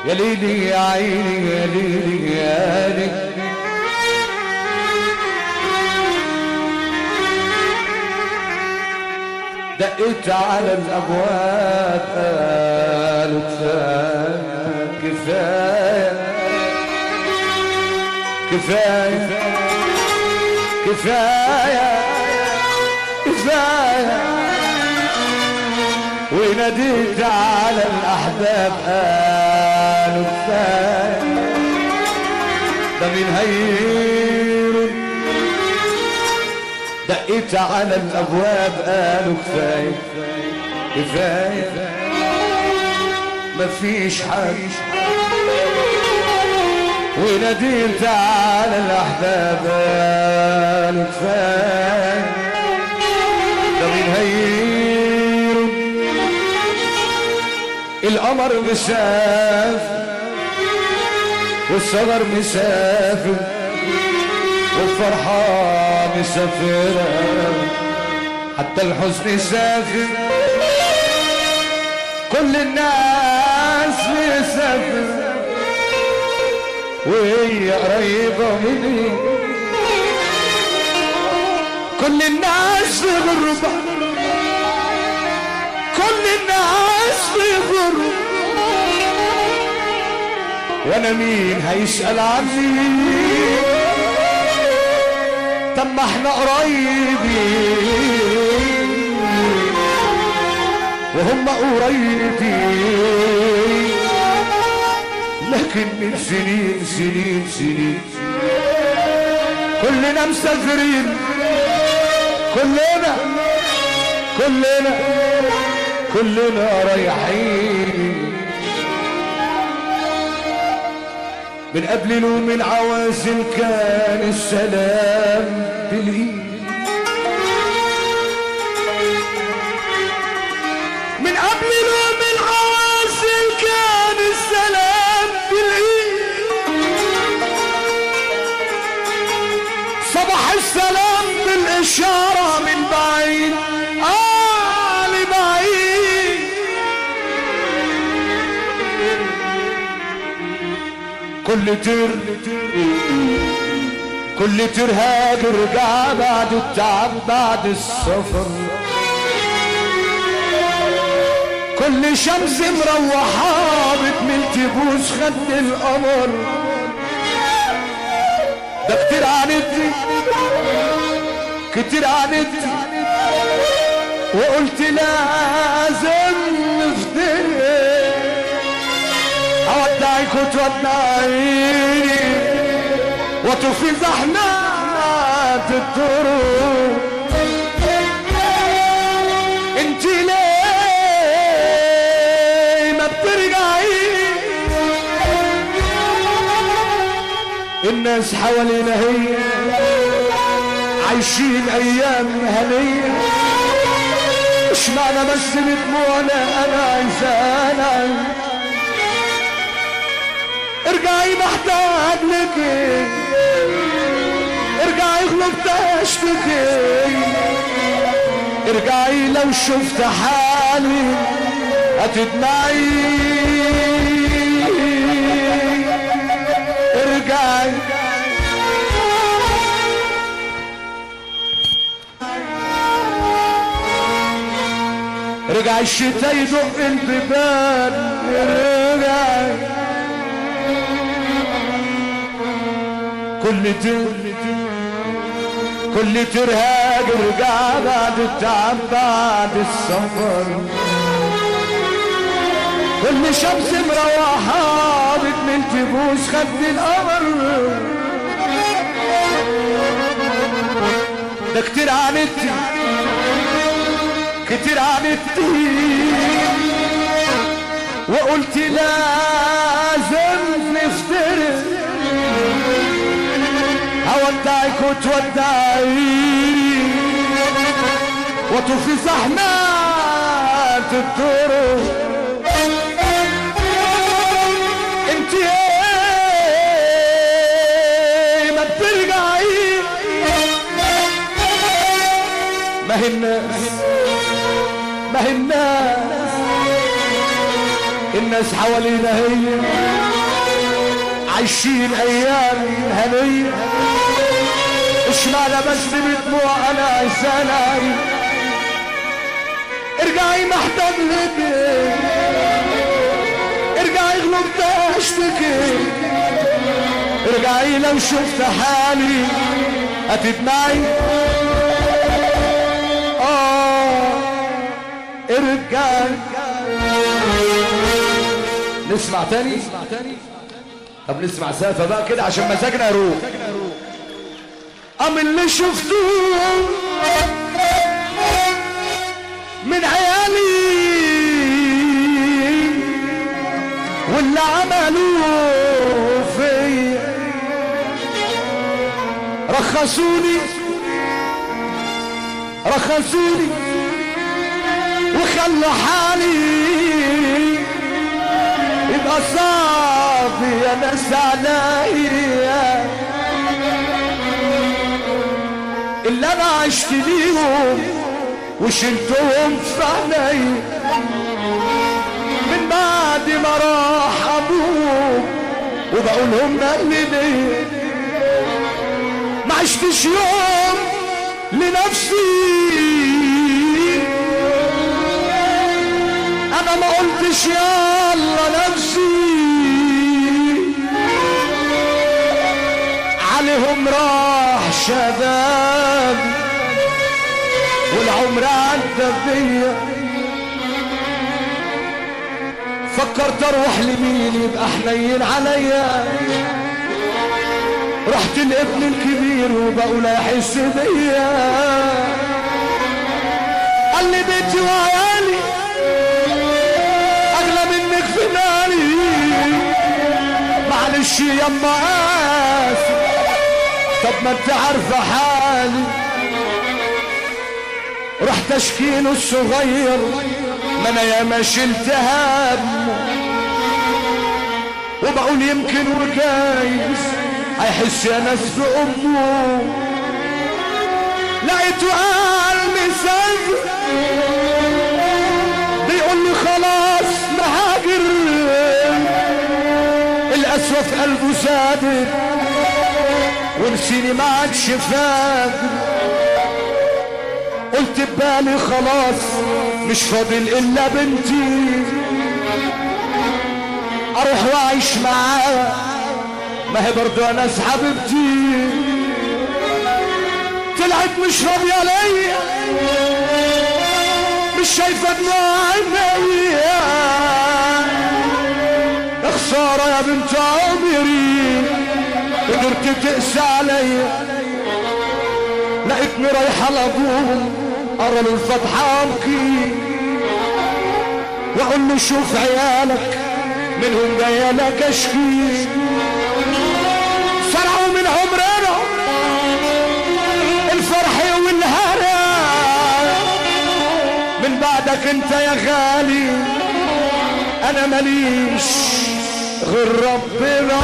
يا ليلي يا عيني يا ليلي يا ليلي دقيت على الابواب قالوا كفايه كفايه كفايه كفايه وناديت على الاحباب قالوا كفايه ده من هير دقيت على الابواب قالوا كفايه كفايه مفيش حاجه وناديت على الاحباب قالوا كفايه ده من هير القمر مسافر والصغر مسافر والفرحة مسافرة حتى الحزن سافر كل الناس مسافر وهي قريبة مني كل الناس في غربة كل الناس في غربة وانا مين هيسأل عني طب ما احنا قريبين وهم قريبين لكن من سنين سنين سنين كلنا مسافرين كلنا رايحين من قبل نوم العوازل كان السلام بالايد من قبل نوم العوازل كان السلام بالايد صباح السلام بالاشاره من بعيد لبعيد كل تر هاجر رجع بعد التعب بعد السفر كل شمس مروحة بتميل تبوس خد القمر ده كتير عاندتني كتير عاندتني وقلت لازم نفترق اودعك وتودعيني وتفي زحمات الطرق انت ليه ما بترجعي الناس حوالينا هي عايشين ايام هنيه مش معنى بس بدموعنا انا عايزانا ارجعي محتاج لك ارجعي غلبت اشتكي ارجعي لو شفت حالي هتدمعي ارجعي رجع الشتاء يدق البيبان ارجعي كل ترهاج رجع بعد التعب بعد السفر كل شمس مروحة بتميل تبوس خد القمر ده كتير عاندتي كتير عاندتي وقلت لازم نفترق هودعك وتودعيني وتفي زحمات الطرق انت ايه ما بترجعي ما هي الناس الناس حوالينا هي عايشين ايام هنية، اشمعنى بس بدموع انا زعلان؟ ارجعي محتاج لك، ارجعي غلطت اشتكي، ارجعي لو شفت حالي هتدمعي. ارجعي. نسمع تاني؟ طب نسمع سافة بقى كده عشان مزاجنا يروح. اللي شفتوه من عيالي واللي عملوه فيا رخصوني وخلوا حالي يبقى صعب يا ناس عليا. اللي انا عشت ليهم وشلتهم في عيني من بعد ما راح ابوك وبقولهم مقلبي، ما عشتش يوم لنفسي، انا ما قلتش يلا نفسي، عليهم راح شباب والعمر عدى بيا. فكرت اروح لمين يبقى حنين عليا، رحت لابن الكبير وبقول احس بيا، قال لي بيتي وعيالي اغلى منك في ناري، معلش يما اسف، طب ما انت عارفه حالي. رحت اشكيله الصغير ما انا ياما شلت همه، وبقول يمكن وجايز هيحس يا ناس بأمه. لقيته قال مسافر بيقول لي خلاص مهاجر، القسوة في قلبه زادت ونسيني ما عادش فاكر. قلت ببالي خلاص مش فاضل الا بنتي، اروح واعيش معاها، ما هي برضو ناس حبيبتي. طلعت مش راضيه ليا، مش شايفه دموع عينيا، يا خساره يا بنت عمري قدرت تقسى عليا. لقيتني رايحه لابوهم ارى له الفتحه ابكي، واقول له شوف عيالك منهم جايه لك اشكي، سرعوا من عمرنا الفرح والهنا، من بعدك انت يا غالي انا ماليش غير ربنا.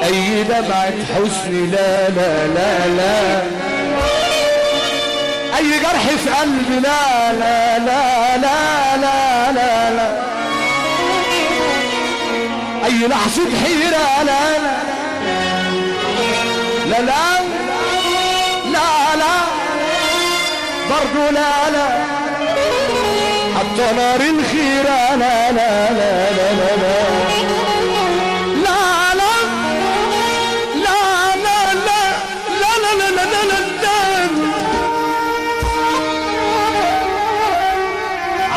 اي دمعة حزن لا لا لا لا، اي جرح في قلبي لا لا لا لا لا لا لا، اي لحظة حيرة لا لا لا لا لا لا برضو لا لا، حتى نار الخيرة لا لا لا لا لا لا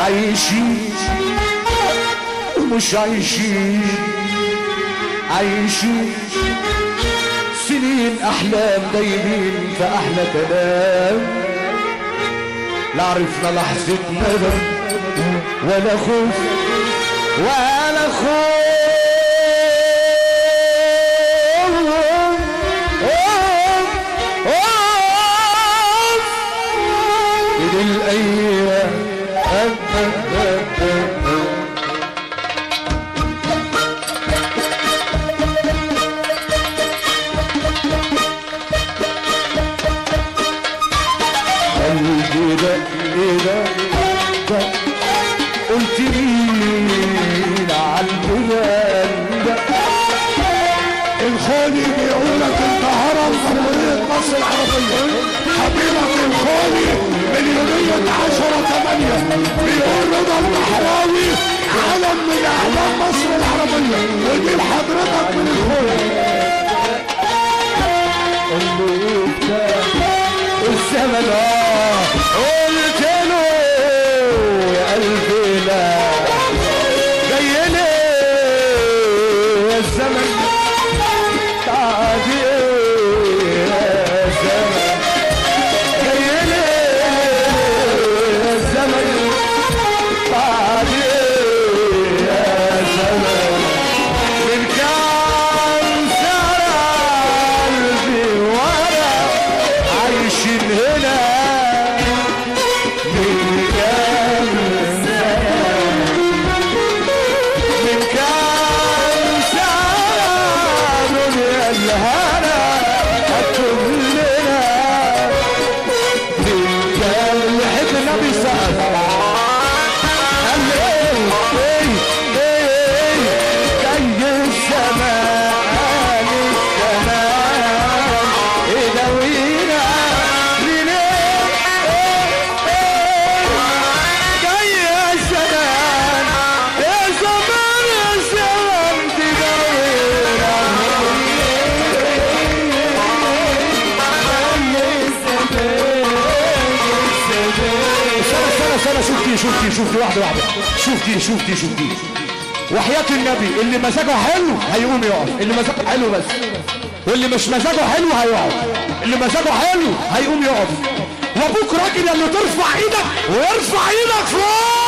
عايشين ومش عايشين، عايشين سنين احلام دايبين في احلى كلام، لا عرفنا لحظة ندم ولا خوف ولا خوف. الايام الخولي بيقول لك انت هرم جمهورية مصر العربية. حبيبك الخولي من يومية 10/8 بيقول رضا البحراوي علم من اعلام مصر العربية، ودي لحضرتك من الخولي. الزمن قلت له يا قلبي لا جاي لي الزمن تعدي يا زمن جاي لي الزمن تعدي يا زمن من كام سنة قلبي وانا عايشين هنا من كام سنة من كام سنة دنيا الهنا هتكون لنا من كام يحب النبي سأل قال ايه جاي الزمان يداوينا منين جاي يا زمان يا زمان يا زمان تداوينا سنة شوف دي واحدة شوف دي وحياة النبي اللي مزاجه حلو هيقوم يقف، اللي مزاجه حلو بس، واللي مش مزاجه حلو هيقعد، اللي مزاجه حلو هيقوم يقف. وابوك راجل اللي ترفع ايدك ويرفع ايدك فوق.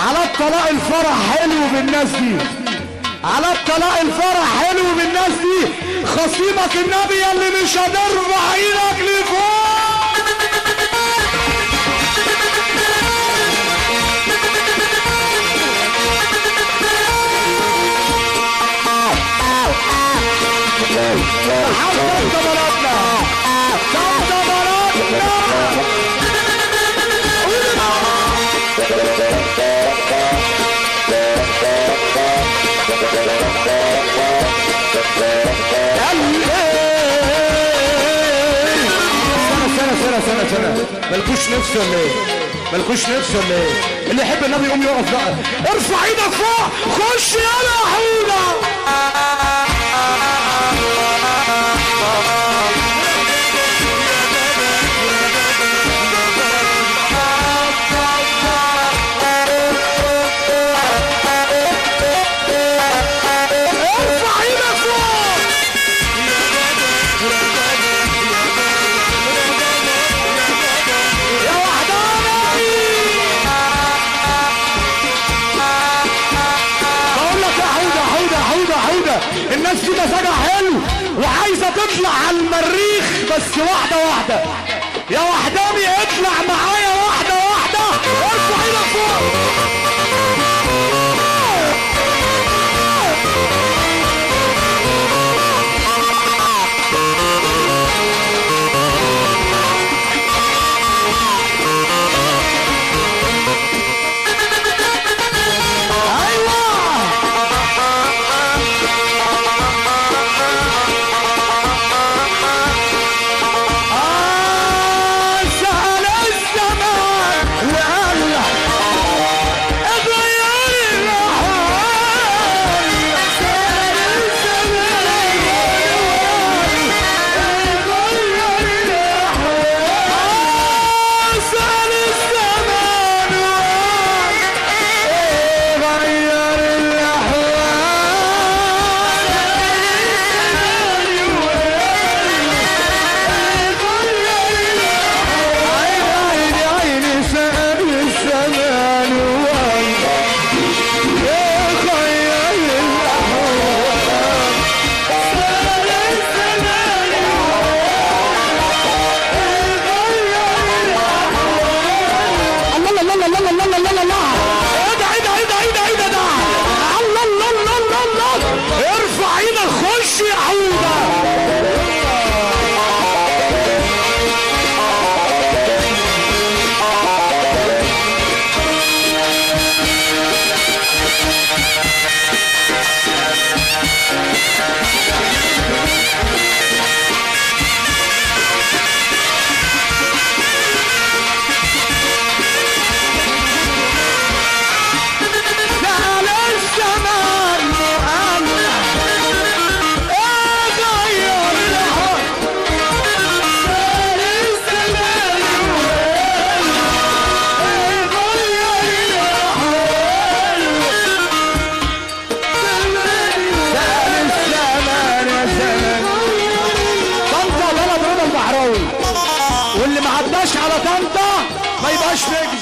على الطلاق الفرح حلو بالناس دي، على الطلاق الفرح حلو بالناس دي. خصيمك النبي اللي مش هترفع ايدك لفوق. سنة مالكوش نفس ولا ايه؟ مالكوش نفس ولا ايه؟ اللي يحب النبي يقوم يقف بقى. ارفع ايدك فوق، خش يلا يا حوده. الناس دي مزاجها حلو وعايزه تطلع على المريخ، بس واحده واحده. يا وحداني اطلع معايا واحده واحده. ارفع ايدك فوق. واللي ما عداش على طنطا ما يبقاش نجم.